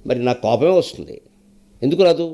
మరి నాకు కోపమే వస్తుంది. ఎందుకు రాదు?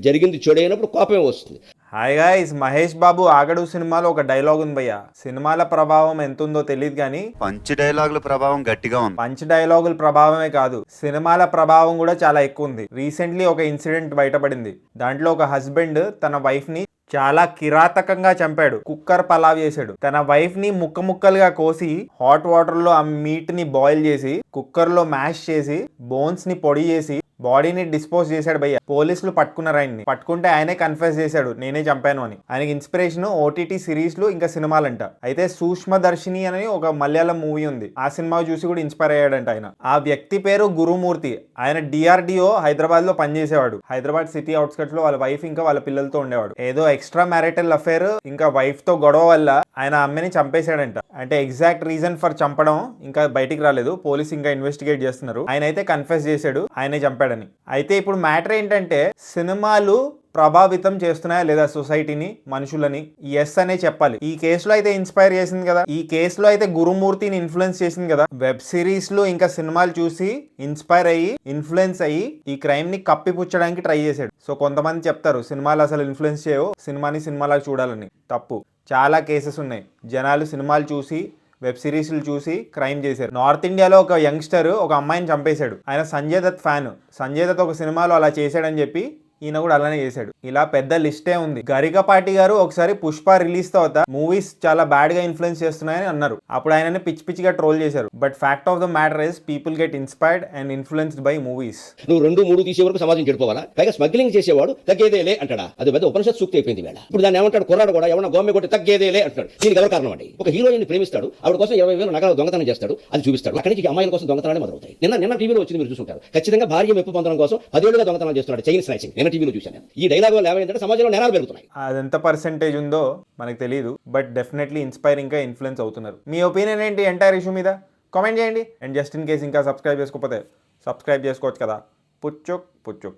జరిగింది చెడైనప్పుడు కోపమే వస్తుంది. హాయ్ గాయ్స్, మహేష్ బాబు ఆగడు సినిమాలో ఒక డైలాగ్ ఉంది భయ్య. సినిమాల ప్రభావం ఎంతుందో తెలియదు కానీ పంచ్ డైలాగుల ప్రభావం గట్టిగా ఉంది. పంచ్ డైలాగుల ప్రభావమే కాదు, సినిమాల ప్రభావం కూడా చాలా ఎక్కువ ఉంది. రీసెంట్లీ ఒక ఇన్సిడెంట్ బయటపడింది. దాంట్లో ఒక హస్బెండ్ తన వైఫ్ ని చాలా కిరాతకంగా చంపాడు. కుక్కర్ పలావ్ చేశాడు. తన వైఫ్ ని ముక్క ముక్కలుగా కోసి హాట్ వాటర్ లో ఆ మీట్ ని బాయిల్ చేసి కుక్కర్ లో మ్యాష్ చేసి బోన్స్ ని పొడి చేసి బాడీని డిస్పోజ్ చేశాడు భయ్య. పోలీసులు పట్టుకున్నారు ఆయన్ని. పట్టుకుంటే ఆయనే కన్ఫెస్ చేశాడు నేనే చంపాను అని. ఆయనకి ఇన్స్పిరేషన్ ఓటీటీ సిరీస్లు ఇంకా సినిమాలంట. అయితే సూక్ష్మదర్శిని అని ఒక మలయాళం మూవీ ఉంది, ఆ సినిమా చూసి కూడా ఇన్స్పైర్ అయ్యాడంట ఆయన. ఆ వ్యక్తి పేరు గురుమూర్తి. ఆయన DRDO హైదరాబాద్ లో పనిచేసేవాడు. హైదరాబాద్ సిటీ అవుట్స్కట్స్ లో వాళ్ళ వైఫ్ ఇంకా వాళ్ళ పిల్లలతో ఉండేవాడు. ఏదో ఎక్స్ట్రా మ్యారిటల్ అఫేర్ ఇంకా వైఫ్ తో గొడవ వల్ల ఆయన అమ్మని చంపేశాడంట. అంటే ఎగ్జాక్ట్ రీజన్ ఫర్ చంపడం ఇంకా బయటికి రాలేదు, పోలీసు ఇంకా ఇన్వెస్టిగేట్ చేస్తున్నారు. ఆయన అయితే కన్ఫెస్ చేశాడు ఆయనే చంపాడని. అయితే ఇప్పుడు మ్యాటర్ ఏంటంటే, సినిమాలు ప్రభావితం చేస్తున్నాయా లేదా సొసైటీని, మనుషులని? ఎస్ అనే చెప్పాలి. ఈ కేసులో అయితే ఇన్స్పైర్ చేసింది కదా, ఈ కేసులో అయితే గురుమూర్తిని ఇన్ఫ్లుయెన్స్ చేసింది కదా. వెబ్ సిరీస్లు ఇంకా సినిమాలు చూసి ఇన్స్పైర్ అయ్యి ఇన్ఫ్లుయెన్స్ అయ్యి ఈ క్రైమ్ ని కప్పిపుచ్చడానికి ట్రై చేశాడు. సో కొంతమంది చెప్తారు సినిమాలు అసలు ఇన్ఫ్లుయెన్స్ చేయవు, సినిమాని సినిమాలాగా చూడాలని. తప్పు. చాలా కేసెస్ ఉన్నాయి. జనాలు సినిమాలు చూసి వెబ్ సిరీస్లు చూసి క్రైమ్ చేశారు. నార్త్ ఇండియాలో ఒక యంగ్స్టర్ ఒక అమ్మాయిని చంపేశాడు. ఆయన సంజయ్ దత్ ఫ్యాన్. సంజయ్ దత్ ఒక సినిమాలో అలా చేశాడని చెప్పి ఈయన కూడా అలానే చేశాడు. ఇలా పెద్ద లిస్టే ఉంది. గరికపాటి గారు ఒకసారి పుష్ప రిలీజ్ తర్వాత మూవీస్ చాలా బ్యాడ్ గా ఇన్ఫ్లుయెన్స్ చేస్తున్నాయని అన్నారు. అప్పుడు ఆయనని పిచ్చి పిచ్చిగా ట్రోల్ చేశారు. But fact of the matter is people get inspired and influenced by movies. నువ్వు 2-3 తీసే వరకు సమాజం చెడిపోవాలా? పైగా స్మగ్లింగ్ చేసేవాడు తగ్గేదేలే అంటాడా? అది పెద్ద ఉపనిషత్ సూక్తి అయిపోయింది వేళ. ఇప్పుడు దాన్ని ఏమంటాడు? కుర్రాడు కూడా ఎవరైనా గోమె కొట్టి తగ్గేదేలే అంటాడు. దీనికి ఎవరు కారణం అండి? ఒక హీరోయిన్ ప్రేమిస్తాడు, ఆవిడ కోసం 20,000 నగలు దొంగతనం చేస్తాడు, అది చూపిస్తాడు. అక్కడి నుంచి అమ్మాయిల కోసం దొంగతనాలు మొదలవుతాయి. నిన్న టీవీలో వచ్చింది, మీరు చూసుంటారు. ఖచ్చితంగా భార్య మెప్పు పొందడం కోసం 10 ఏళ్లుగా దొంగతనం చేస్తున్నాడు, చైన్ స్నాచింగ్. నిన్న టీవీలో చూశాను. ఈ డైలాగ్ వల్ల ఏమైందంటే సమాజంలో నేరాలు పెరుగుతున్నాయి. అది ఎంత పర్సెంటేజ్ ఉందో మనకు తెలియదు, బట్ డెఫినెట్లీ ఇన్స్పైరింగ్ గా ఇన్ఫ్లుయెన్స్ అవుతున్నారు. మీ ఒపీనియన్ ఏంటి ఎంటైర్ ఇష్యూ మీద? కామెంట్ చేయండి. అండ్ జస్ట్ ఇన్ కేస్ ఇంకా సబ్స్క్రైబ్ చేసుకోకపోతే సబ్స్క్రైబ్ చేసుకోవచ్చు కదా. పుచ్చుక్ పుచ్చుక్.